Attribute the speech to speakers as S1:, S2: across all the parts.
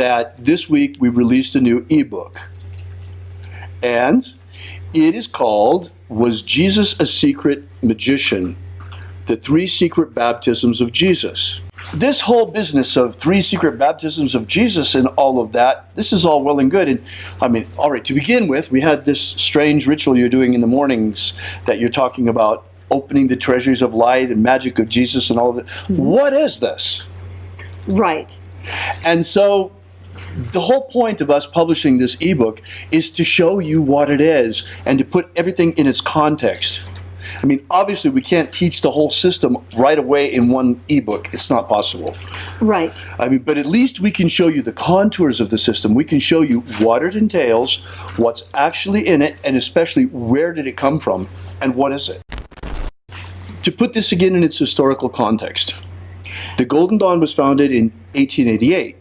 S1: that this week we released a new ebook. And it is called, Was Jesus a Secret Magician? The 3 Secret Baptisms of Jesus. This whole business of 3 secret baptisms of Jesus and all of that, this is all well and good. And I mean, all right, to begin with, we had this strange ritual you're doing in the mornings that you're talking about, opening the treasuries of light and magic of Jesus and all of that. Mm-hmm. What is this?
S2: Right.
S1: And so the whole point of us publishing this ebook is to show you what it is and to put everything in its context. I mean, obviously, we can't teach the whole system right away in one ebook. It's not possible.
S2: Right.
S1: I mean, but at least we can show you the contours of the system. We can show you what it entails, what's actually in it, and especially where did it come from and what is it. To put this again in its historical context, the Golden Dawn was founded in 1888.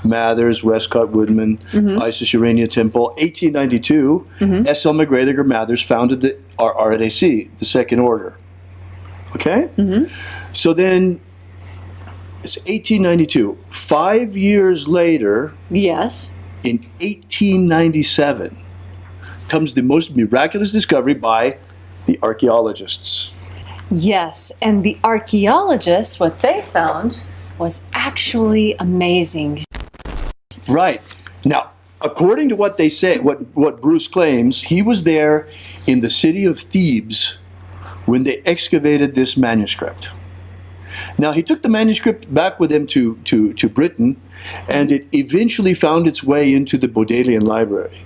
S1: Mathers, Westcott, Woodman, Isis Urania Temple. 1892, S.L. McGregor Mathers founded the RNAC, the Second Order. Okay? So then, it's 1892. 5 years later,
S2: yes,
S1: in 1897, comes the most miraculous discovery by the archaeologists.
S2: Yes, and the archaeologists, what they found was actually amazing.
S1: Right. Now, according to what they say, what Bruce claims, he was there in the city of Thebes when they excavated this manuscript. Now, he took the manuscript back with him to Britain, and it eventually found its way into the Bodleian Library.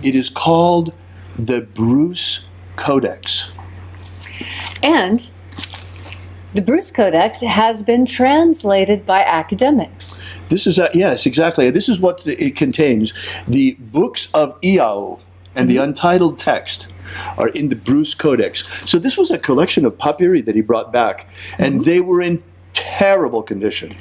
S1: It is called the Bruce Codex.
S2: And the Bruce Codex has been translated by academics.
S1: This is, yes, exactly. This is what it contains. The books of Iao and the untitled text are in the Bruce Codex. So this was a collection of papyri that he brought back, and they were in terrible condition.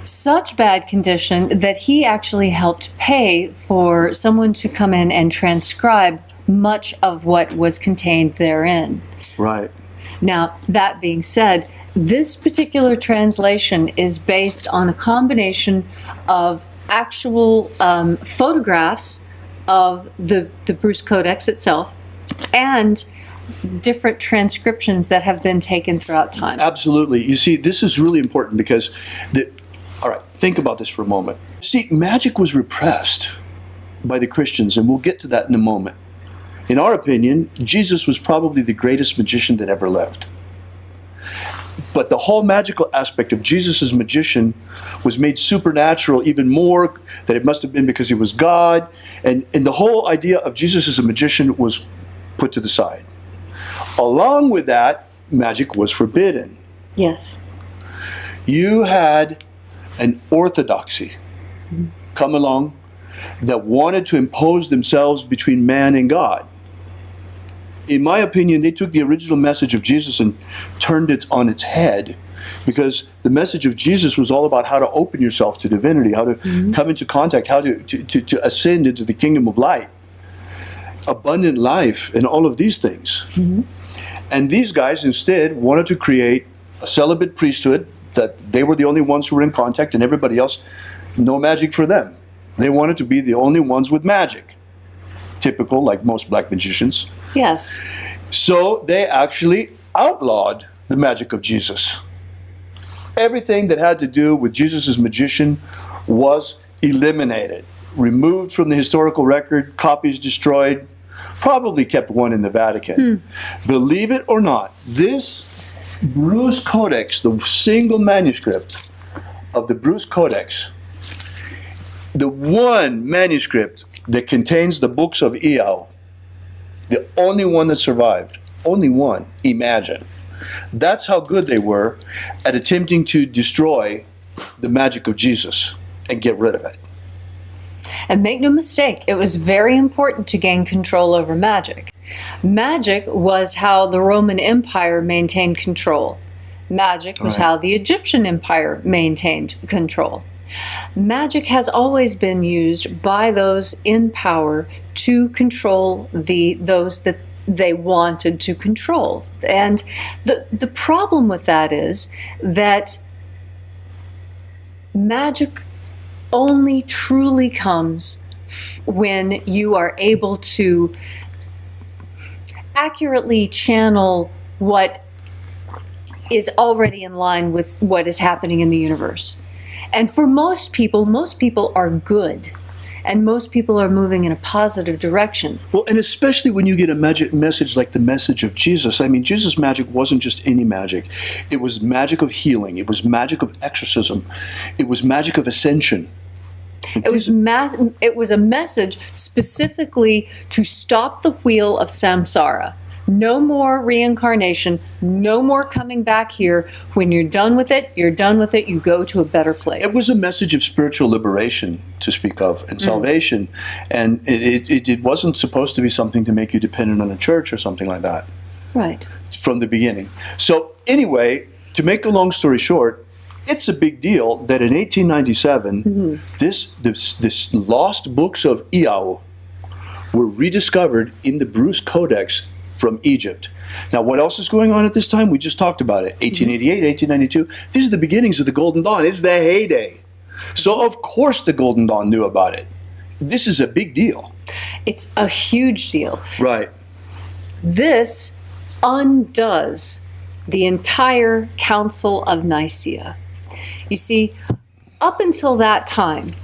S2: Such bad condition that he actually helped pay for someone to come in and transcribe much of what was contained therein.
S1: Right.
S2: Now, that being said, this particular translation is based on a combination of actual photographs of the Bruce Codex itself and different transcriptions that have been taken throughout time.
S1: Absolutely. You see, this is really important because, all right, think about this for a moment. See, magic was repressed by the Christians, and we'll get to that in a moment. In our opinion, Jesus was probably the greatest magician that ever lived. But the whole magical aspect of Jesus' magician was made supernatural even more, that it must have been because he was God. And the whole idea of Jesus as a magician was put to the side. Along with that, magic was forbidden.
S2: Yes.
S1: You had an orthodoxy come along that wanted to impose themselves between man and God. In my opinion, they took the original message of Jesus and turned it on its head, because the message of Jesus was all about how to open yourself to divinity, how to come into contact, how to ascend into the kingdom of light, abundant life, and all of these things. And these guys instead wanted to create a celibate priesthood, that they were the only ones who were in contact, and everybody else, no magic for them. They wanted to be the only ones with magic. Typical, like most black magicians.
S2: Yes.
S1: So they actually outlawed the magic of Jesus. Everything that had to do with Jesus' magician was eliminated, removed from the historical record, copies destroyed, probably kept one in the Vatican. Believe it or not, this Bruce Codex, the single manuscript of the Bruce Codex, the one manuscript that contains the books of Iao, the only one that survived, only one, imagine. That's how good they were at attempting to destroy the magic of Jesus and get rid of it.
S2: And make no mistake, it was very important to gain control over magic. Magic was how the Roman Empire maintained control. Magic was how the Egyptian Empire maintained control. Magic has always been used by those in power to control those that they wanted to control. And the problem with that is that magic only truly comes when you are able to accurately channel what is already in line with what is happening in the universe. And for most people are good. And most people are moving in a positive direction.
S1: Well, and especially when you get a magic message like the message of Jesus. I mean, Jesus' magic wasn't just any magic. It was magic of healing. It was magic of exorcism. It was magic of ascension.
S2: It was a message specifically to stop the wheel of samsara. No more reincarnation, no more coming back here. When you're done with it, you're done with it, you go to a better place.
S1: It was a message of spiritual liberation, to speak of, and salvation. And it wasn't supposed to be something to make you dependent on a church or something like that.
S2: Right.
S1: From the beginning. So anyway, to make a long story short, it's a big deal that in 1897, this lost books of Iao were rediscovered in the Bruce Codex from Egypt. Now, what else is going on at this time? We just talked about it. 1888, 1892. These are the beginnings of the Golden Dawn. It's the heyday. So, of course, the Golden Dawn knew about it. This is a big deal.
S2: It's a huge deal.
S1: Right.
S2: This undoes the entire Council of Nicaea. You see, up until that time,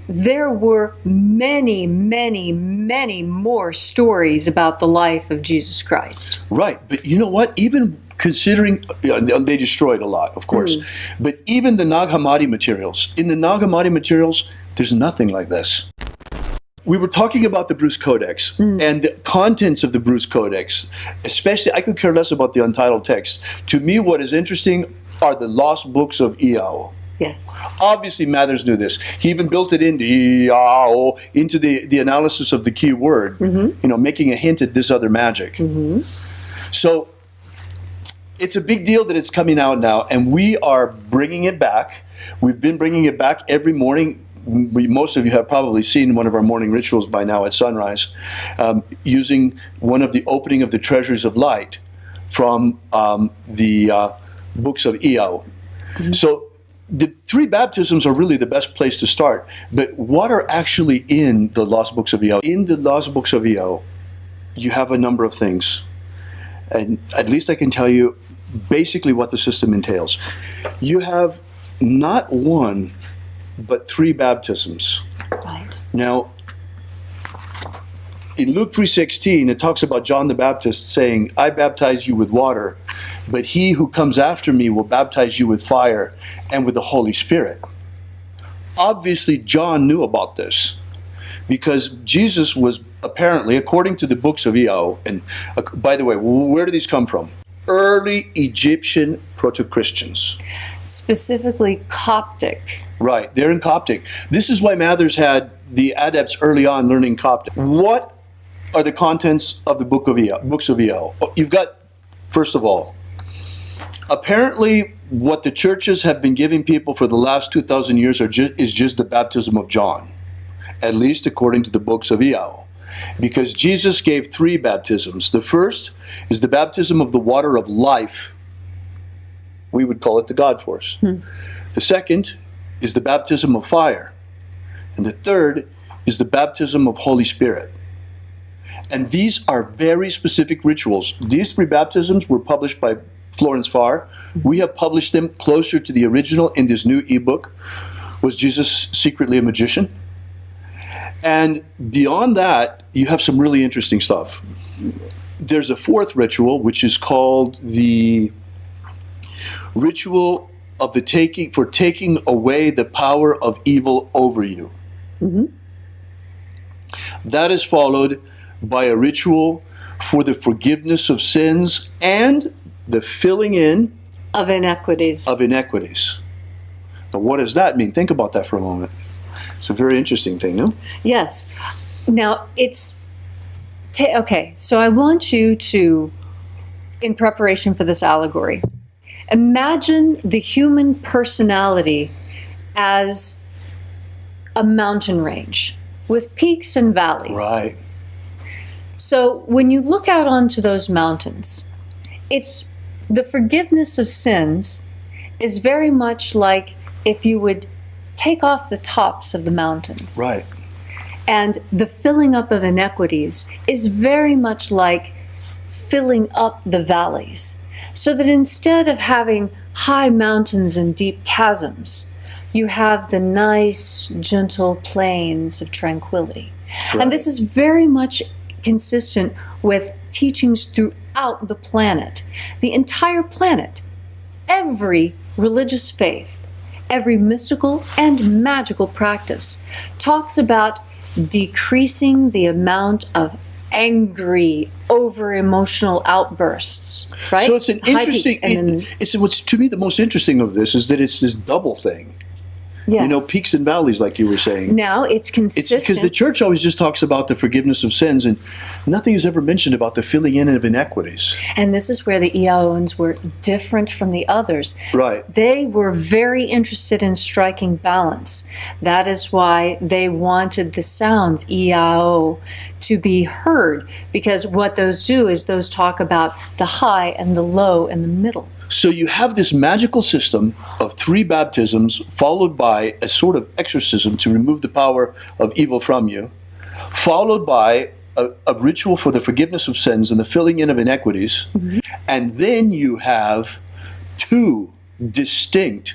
S2: there were many, many, many more stories about the life of Jesus Christ.
S1: Right. But you know what? Even considering, they destroyed a lot, of course, but even the Nag Hammadi materials, in the Nag Hammadi materials, there's nothing like this. We were talking about the Bruce Codex and the contents of the Bruce Codex, especially, I could care less about the untitled text. To me, what is interesting are the lost books of Iao.
S2: Yes.
S1: Obviously, Mathers knew this. He even built it into Iao, into the analysis of the key word, making a hint at this other magic. So it's a big deal that it's coming out now, and we are bringing it back. We've been bringing it back every morning. Most of you have probably seen one of our morning rituals by now at sunrise, using one of the opening of the treasures of light from the books of Iao. So the three baptisms are really the best place to start. But what are actually in the lost books of Iao? In the lost books of Iao, you have a number of things. And at least I can tell you basically what the system entails. You have not one, but three baptisms.
S2: Right.
S1: Now, in Luke 3:16, it talks about John the Baptist saying, I baptize you with water, but he who comes after me will baptize you with fire and with the Holy Spirit. Obviously, John knew about this because Jesus was apparently, according to the books of Iao, and by the way, where do these come from? Early Egyptian proto-Christians.
S2: Specifically Coptic.
S1: Right, they're in Coptic. This is why Mathers had the adepts early on learning Coptic. What are the contents of the books of Iao? You've got, first of all, apparently what the churches have been giving people for the last 2,000 years is just the baptism of John, at least according to the books of Iao. Because Jesus gave three baptisms. The first is the baptism of the water of life. We would call it the God force. The second is the baptism of fire. And the third is the baptism of Holy Spirit. And these are very specific rituals. These three baptisms were published by Florence Farr. We have published them closer to the original in this new ebook, Was Jesus Secretly a Magician? And beyond that, you have some really interesting stuff. There's a fourth ritual, which is called the ritual of the taking away the power of evil over you. That is followed by a ritual for the forgiveness of sins and the filling in
S2: of inequities.
S1: Now, what does that mean? Think about that for a moment. It's a very interesting thing, no?
S2: Yes. Now, it's... okay, so I want you to, in preparation for this allegory, imagine the human personality as a mountain range with peaks and valleys.
S1: Right.
S2: So when you look out onto those mountains, it's the forgiveness of sins is very much like if you would take off the tops of the mountains.
S1: Right.
S2: And the filling up of inequities is very much like filling up the valleys. So that instead of having high mountains and deep chasms, you have the nice, gentle plains of tranquility.
S1: Right.
S2: And this is very much consistent with teachings throughout the planet. The entire planet, every religious faith, every mystical and magical practice talks about decreasing the amount of angry, over-emotional outbursts, right?
S1: So it's an
S2: High
S1: interesting,
S2: peaks, and then,
S1: it's what's to me the most interesting of this is that it's this double thing.
S2: yes.
S1: You know, peaks and valleys, like you were saying.
S2: Now it's
S1: It's
S2: consistent.
S1: because the church always just talks about the forgiveness of sins, and nothing is ever mentioned about the filling in of inequities.
S2: And this is where the Iaoans were different from the others.
S1: Right.
S2: They were very interested in striking balance. That is why they wanted the sounds, Iao, to be heard, because what those do is those talk about the high and the low and the middle.
S1: So you have this magical system of 3 baptisms followed by a sort of exorcism to remove the power of evil from you, followed by a ritual for the forgiveness of sins and the filling in of inequities, and then you have 2 distinct,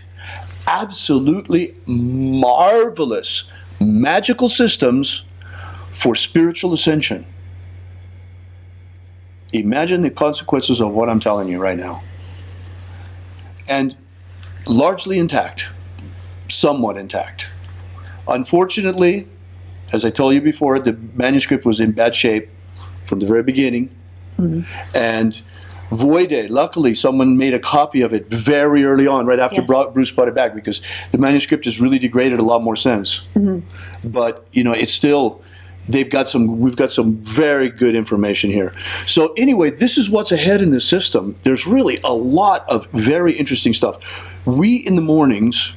S1: absolutely marvelous magical systems for spiritual ascension. Imagine the consequences of what I'm telling you right now. And largely intact, somewhat intact. Unfortunately, as I told you before, the manuscript was in bad shape from the very beginning. And Voide, luckily someone made a copy of it very early on, right after
S2: Yes.
S1: Bruce brought it back, because the manuscript is really degraded a lot more sense. But, you know, it's still, we've got some very good information here. So anyway, this is what's ahead in the system. There's really a lot of very interesting stuff. We in the mornings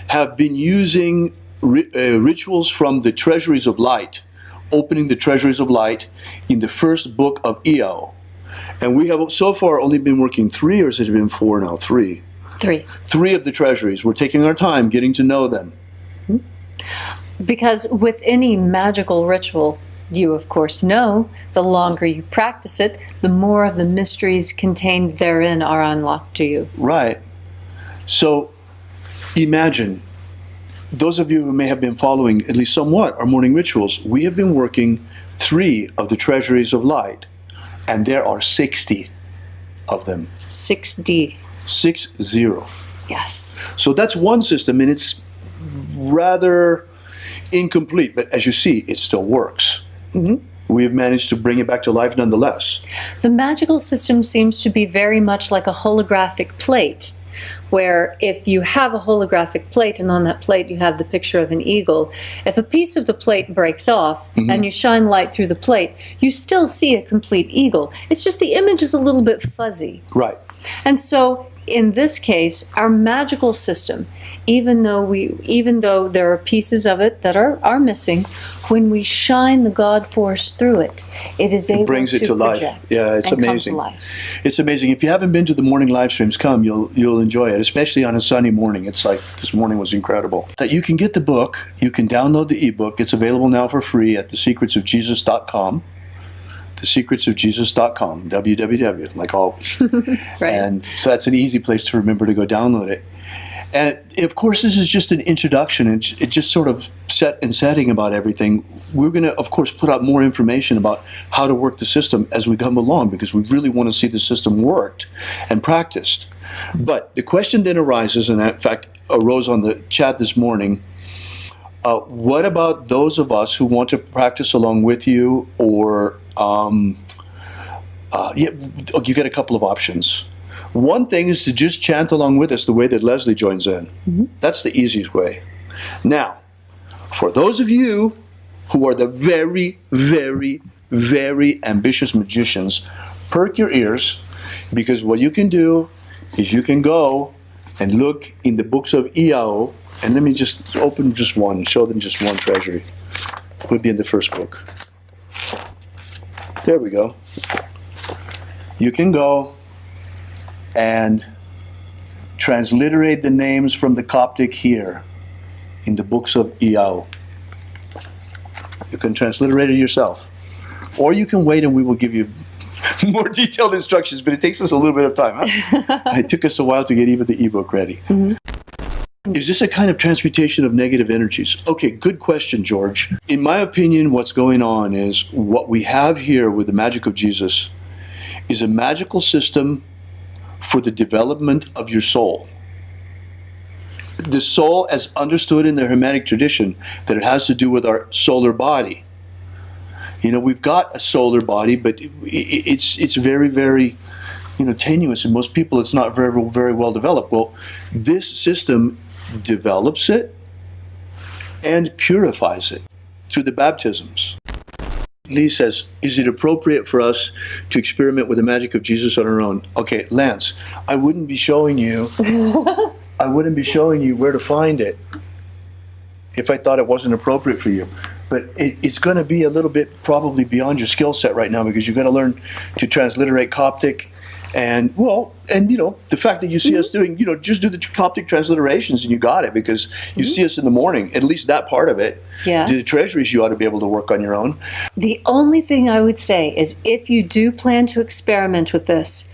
S1: have been using rituals from the Treasuries of Light, opening the Treasuries of Light in the first book of Iao. And we have so far only been working 3, or has it been 4 now? 3.
S2: 3.
S1: 3 of the treasuries. We're taking our time getting to know them.
S2: Because with any magical ritual, you of course know, the longer you practice it, the more of the mysteries contained therein are unlocked to you.
S1: Right. So imagine, those of you who may have been following at least somewhat our morning rituals, we have been working 3 of the treasuries of light, and there are 60 of them.
S2: 6D.
S1: 60.
S2: Yes.
S1: So that's one system, and it's rather incomplete, but as you see, it still works. We have managed to bring it back to life nonetheless.
S2: The magical system seems to be very much like a holographic plate, where if you have a holographic plate and on that plate you have the picture of an eagle, if a piece of the plate breaks off and you shine light through the plate, you still see a complete eagle. It's just the image is a little bit fuzzy.
S1: Right.
S2: And so in this case, our magical system, even though there are pieces of it that are missing, when we shine the God force through it, it is able
S1: Brings it to life.
S2: project
S1: Yeah, it's
S2: and come
S1: amazing.
S2: to life.
S1: It's amazing. If you haven't been to the morning live streams, come. You'll enjoy it, especially on a sunny morning. It's like this morning was incredible. That you can get the book. You can download the ebook. It's available now for free at thesecretsofjesus.com. Thesecretsofjesus.com. www. Like always.
S2: Right.
S1: And so that's an easy place to remember to go download it. And of course, this is just an introduction. It just sort of setting about everything. We're going to, of course, put out more information about how to work the system as we come along, because we really want to see the system worked and practiced. But the question then arises, and in fact arose on the chat this morning, what about those of us who want to practice along with you, or you get a couple of options. One thing is to just chant along with us the way that Leslie joins in. That's the easiest way. Now, for those of you who are the very, very, very ambitious magicians, perk your ears, because what you can do is you can go and look in the books of Iao, and let me just open just one, show them just one treasury. It would be in the first book. There we go. You can go and transliterate the names from the Coptic here in the books of Iao. You can transliterate it yourself. Or you can wait and we will give you more detailed instructions, but it takes us a little bit of time. Huh? It took us a while to get even the ebook ready. Is this a kind of transmutation of negative energies? Okay, good question, George. In my opinion, what's going on is what we have here with the Magick of Jesus is a magical system for the development of your soul. The soul, as understood in the Hermetic tradition, that it has to do with our solar body. You know, we've got a solar body, but it's very, very, tenuous. And most people, it's not very, very well developed. Well, this system develops it and purifies it through the baptisms. Lee says, is it appropriate for us to experiment with the Magick of Jesus on our own? Okay, Lance, I wouldn't be showing you where to find it if I thought it wasn't appropriate for you. But it's going to be a little bit probably beyond your skill set right now, because you're going to learn to transliterate Coptic. And the fact that you see us doing, just do the Coptic transliterations and you got it, because you see us in the morning, at least that part of it.
S2: Yes.
S1: The treasuries you ought to be able to work on your own.
S2: The only thing I would say is, if you do plan to experiment with this,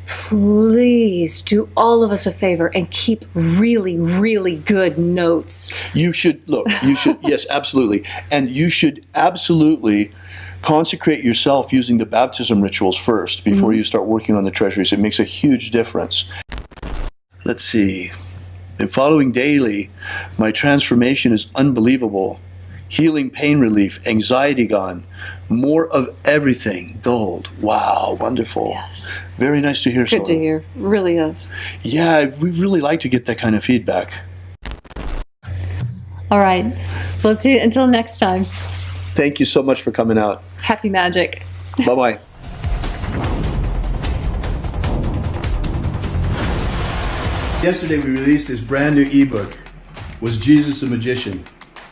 S2: please do all of us a favor and keep really, really good notes.
S1: You should, yes, absolutely. And you should absolutely consecrate yourself using the baptism rituals first before you start working on the treasuries. It makes a huge difference. Let's see. In following daily, my transformation is unbelievable. Healing, pain relief, anxiety gone, more of everything, gold. Wow, wonderful.
S2: Yes.
S1: Very nice to hear.
S2: Good to hear. Really is.
S1: Yeah, we really like to get that kind of feedback.
S2: All right. Let's see. Until next time.
S1: Thank you so much for coming out.
S2: Happy magic.
S1: Bye-bye. Yesterday we released this brand new ebook, Was Jesus a Magician?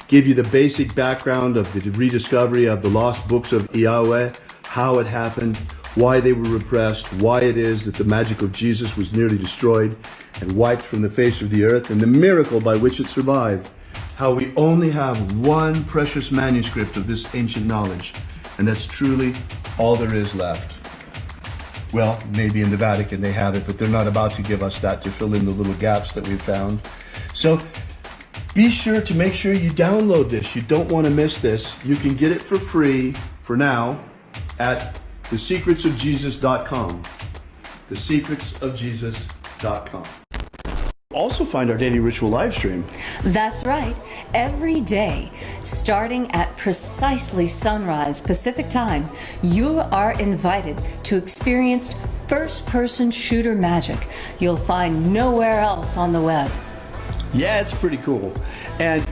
S1: Give you the basic background of the rediscovery of the lost books of Yahweh, how it happened, why they were repressed, why it is that the Magick of Jesus was nearly destroyed and wiped from the face of the earth, and the miracle by which it survived. How we only have one precious manuscript of this ancient knowledge, and that's truly all there is left. Well, maybe in the Vatican they have it, but they're not about to give us that to fill in the little gaps that we've found. So be sure to make sure you download this. You don't want to miss this. You can get it for free for now at thesecretsofjesus.com. Thesecretsofjesus.com. Also find our daily ritual live stream.
S2: That's right. Every day, starting at precisely sunrise Pacific time, you are invited to experience first-person shooter magic you'll find nowhere else on the web.
S1: Yeah, it's pretty cool. And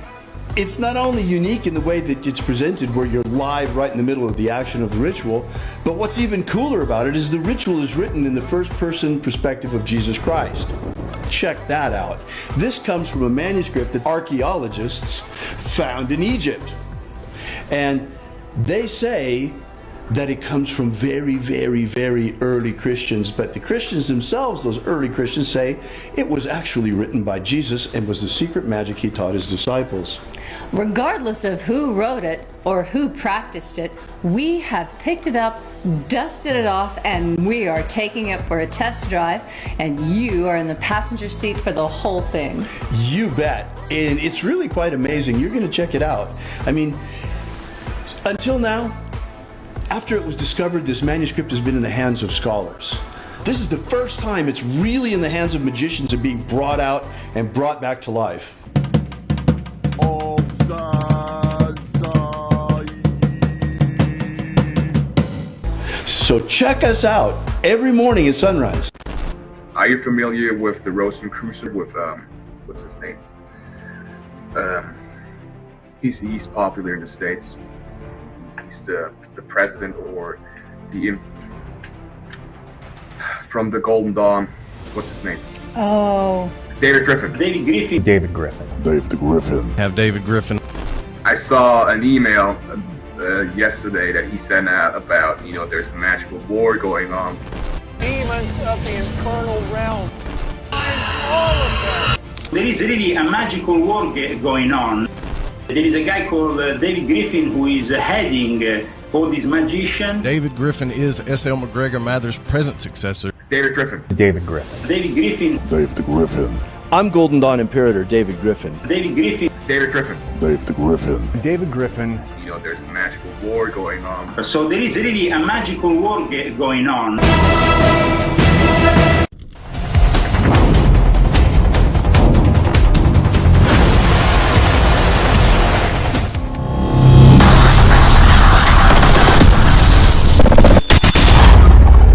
S1: it's not only unique in the way that it's presented, where you're live right in the middle of the action of the ritual, but what's even cooler about it is the ritual is written in the first-person perspective of Jesus Christ. Check that out. This comes from a manuscript that archaeologists found in Egypt. And they say that it comes from very, very, very early Christians, but the Christians themselves, those early Christians, say it was actually written by Jesus and was the secret magic he taught his disciples.
S2: Regardless of who wrote it or who practiced it, we have picked it up, dusted it off, and we are taking it for a test drive, and you are in the passenger seat for the whole thing.
S1: You bet. And it's really quite amazing. You're going to check it out. I mean, until now, after it was discovered, this manuscript has been in the hands of scholars. This is the first time it's really in the hands of magicians and being brought out and brought back to life. So check us out every morning at sunrise.
S3: Are you familiar with the Rosicrucian with what's his name? He's popular in the States. He's the president or the from the Golden Dawn. What's his name?
S2: Oh.
S3: David Griffin.
S4: David Griffin.
S5: David Griffin.
S6: David Griffin.
S5: Have David Griffin.
S3: I saw an email yesterday that he sent out about, there's a magical war going on.
S4: Demons of the infernal realm. Find all of them. There is really a magical work going on. There is a guy called David Griffin who is heading all these magicians.
S5: David Griffin is S.L. McGregor Mather's present successor.
S3: David Griffin.
S6: David Griffin.
S4: David Griffin.
S7: David Griffin.
S8: I'm Golden Dawn Imperator David Griffin.
S4: David Griffin.
S3: David Griffin.
S7: David Griffin.
S6: David Griffin.
S3: You know, there's a magical war going on.
S4: So there is really a magical work going on.